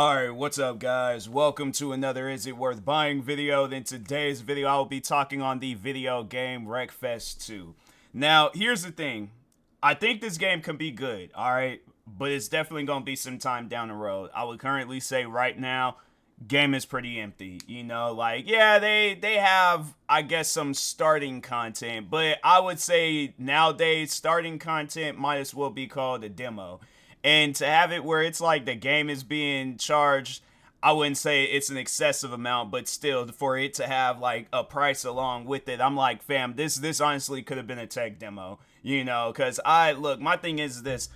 Alright, what's up guys? Welcome to another Is It Worth Buying video. In today's video, I will be talking on the video game Wreckfest 2. Now, here's the thing. I think this game can be good, alright? But it's definitely going to be some time down the road. I would currently say right now, game is pretty empty. You know, like, yeah, they have, I guess, some starting content. But I would say nowadays, starting content might as well be called a demo. And to have it where it's like the game is being charged, I wouldn't say it's an excessive amount, but still for it to have like a price along with it, I'm like, fam, this honestly could have been a tech demo, you know, because my thing is this: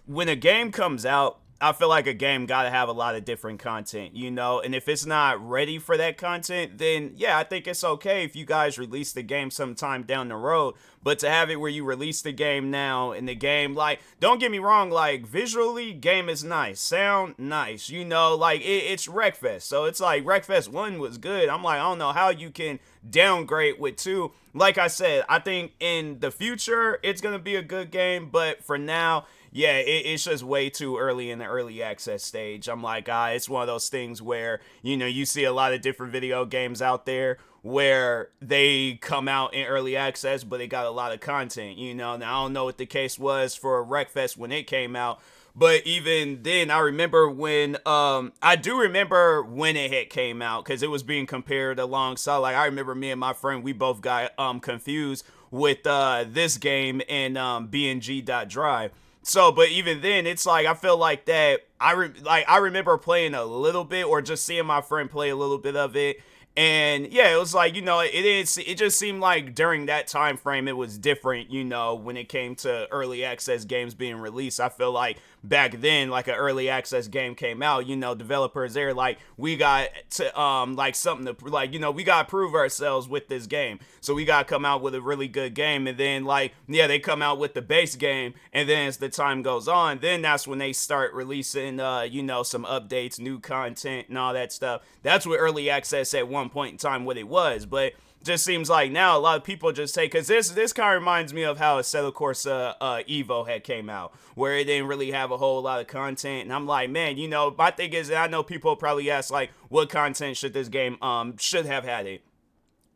when a game comes out, I feel like a game got to have a lot of different content, you know, and if it's not ready for that content, then yeah, I think it's okay if you guys release the game sometime down the road. But to have it where you release the game now and the game, like, don't get me wrong, like, visually, game is nice, sound nice, you know, like, it's Wreckfest, so it's like Wreckfest 1 was good. I'm like, I don't know how you can downgrade with 2. Like I said, I think in the future, it's going to be a good game, but for now, yeah, it's just way too early in the early access stage. I'm like, it's one of those things where, you know, you see a lot of different video games out there where they come out in early access, but they got a lot of content, you know. Now, I don't know what the case was for Wreckfest when it came out, but even then, I remember when, I do remember when it had came out, because it was being compared alongside, like, I remember me and my friend, we both got confused with this game and BNG.drive. So, but even then, it's like, I feel like that, I remember playing a little bit, or just seeing my friend play a little bit of it, and yeah, it was like, you know, it just seemed like during that time frame it was different, you know, when it came to early access games being released. I feel like back then, like, an early access game came out, you know, developers there, like, we got to like something to, like, you know, we gotta prove ourselves with this game, so we gotta come out with a really good game. And then, like, yeah, they come out with the base game, and then as the time goes on, then that's when they start releasing you know, some updates, new content, and all that stuff. That's what early access at one point in time what it was. But just seems like now a lot of people just say, because this kind of reminds me of how Assetto Corsa Evo had came out, where it didn't really have a whole lot of content. And I'm like, man, you know, my thing is, I know people probably ask, like, what content should this game should have had it,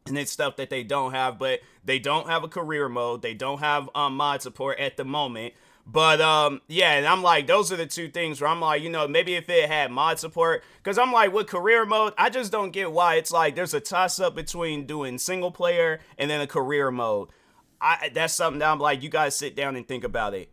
and it's stuff that they don't have. But they don't have a career mode, they don't have mod support at the moment. But yeah, and I'm like, those are the two things where I'm like, you know, maybe if it had mod support, because I'm like, with career mode, I just don't get why it's like there's a toss up between doing single player and then a career mode. That's something that I'm like, you guys sit down and think about it.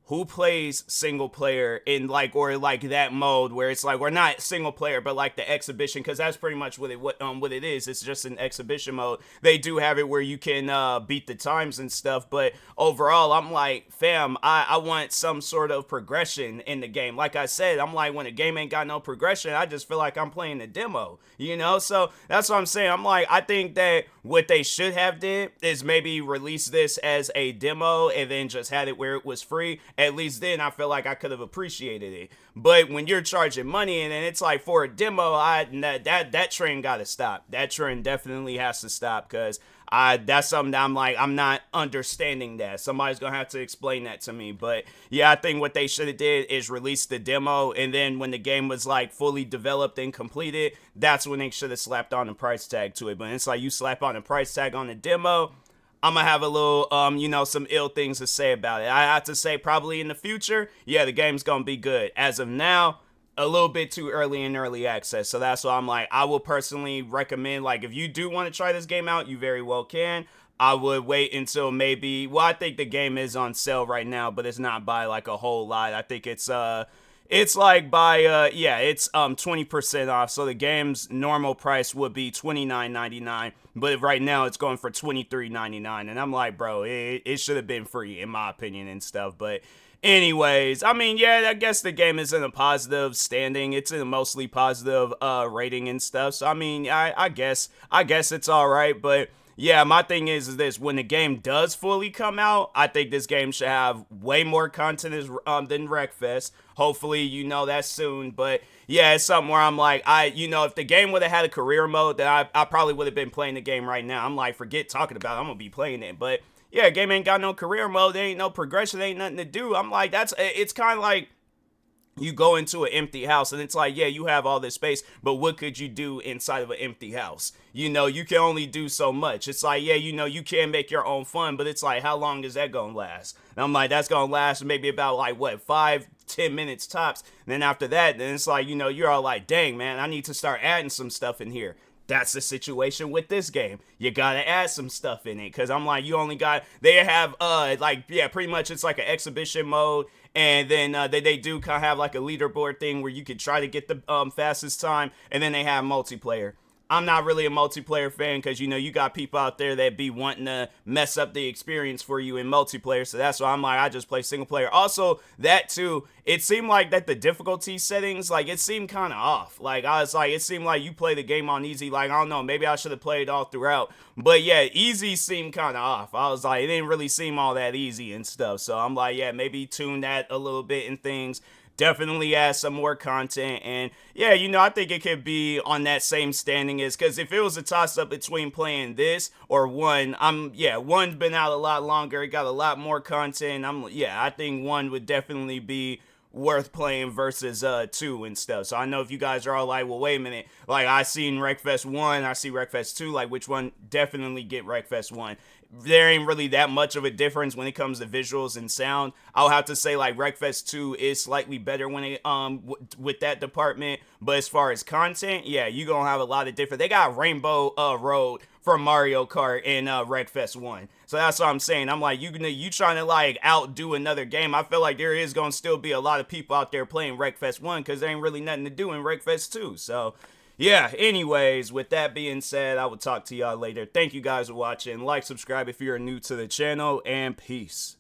Who plays single player in, like, or like that mode where it's like, we're not single player, but like the exhibition, because that's pretty much what it is. It's just an exhibition mode. They do have it where you can beat the times and stuff, but overall, I'm like, fam, I want some sort of progression in the game. Like I said, I'm like, when a game ain't got no progression, I just feel like I'm playing a demo, you know. So that's what I'm saying. I'm like, I think that what they should have did is maybe release this as a demo and then just had it where it was free. At least then I feel like I could have appreciated it. But when you're charging money and then it's like for a demo, that trend gotta stop. That trend definitely has to stop, because that's something that I'm like, I'm not understanding that. Somebody's gonna have to explain that to me. But yeah, I think what they should have did is release the demo, and then when the game was like fully developed and completed, that's when they should have slapped on a price tag to it. But it's like, you slap on a price tag on the demo, I'm gonna have a little, you know, some ill things to say about it. I have to say, probably in the future, yeah, the game's gonna be good. As of now, a little bit too early in early access. So that's why I'm like, I will personally recommend, like, if you do want to try this game out, you very well can. I would wait until maybe, well, I think the game is on sale right now, but it's not by like a whole lot. I think it's like by yeah, it's 20% off. So the game's normal price would be $29.99, but right now it's going for $23.99. And I'm like, bro, it should have been free in my opinion and stuff. But anyways, I mean, yeah, I guess the game is in a positive standing. It's in a mostly positive rating and stuff. So I mean, I guess it's all right. But yeah, my thing is this: when the game does fully come out, I think this game should have way more content than Wreckfest. Hopefully, you know that soon. But yeah, it's something where I'm like, you know, if the game would have had a career mode, then I probably would have been playing the game right now. I'm like, forget talking about it, I'm gonna be playing it. But yeah, game ain't got no career mode, there ain't no progression, there ain't nothing to do. I'm like, it's kind of like, you go into an empty house and it's like, yeah, you have all this space, but what could you do inside of an empty house? You can only do so much. It's like, yeah, you can make your own fun, but it's like, how long is that gonna last? And I'm like, that's gonna last maybe about like what, 5-10 minutes tops. And then after that, then it's like, you're all like, dang man, I need to start adding some stuff in here. That's the situation with this game. You gotta add some stuff in it, because I'm like, you only got, they have like, yeah, pretty much it's like an exhibition mode, and then they do kind of have like a leaderboard thing where you could try to get the fastest time, and then they have multiplayer. I'm not really a multiplayer fan, because you got people out there that be wanting to mess up the experience for you in multiplayer. So that's why I'm like, I just play single player. Also, that too, it seemed like that the difficulty settings, like, it seemed kind of off. Like, I was like, it seemed like you play the game on easy. Like, I don't know, maybe I should have played all throughout. But yeah, easy seemed kind of off. I was like, it didn't really seem all that easy and stuff. So I'm like, yeah, maybe tune that a little bit and things. Definitely add some more content. And yeah, I think it could be on that same standing as, because if it was a toss up between playing this or one, one's been out a lot longer, it got a lot more content. I think one would definitely be worth playing versus two and stuff. So I know if you guys are all like, well, wait a minute, like, I seen Wreckfest 1, I see Wreckfest 2, like, which one? Definitely get Wreckfest 1. There ain't really that much of a difference when it comes to visuals and sound. I'll have to say, like, Wreckfest 2 is slightly better when it with that department, but as far as content, yeah, you gonna have a lot of different. They got Rainbow Road from Mario Kart in Wreckfest 1. So that's what I'm saying. I'm like, you trying to like outdo another game. I feel like there is gonna still be a lot of people out there playing Wreckfest 1, because there ain't really nothing to do in Wreckfest 2. So yeah, anyways, with that being said, I will talk to y'all later. Thank you guys for watching. Like, subscribe if you're new to the channel, and peace.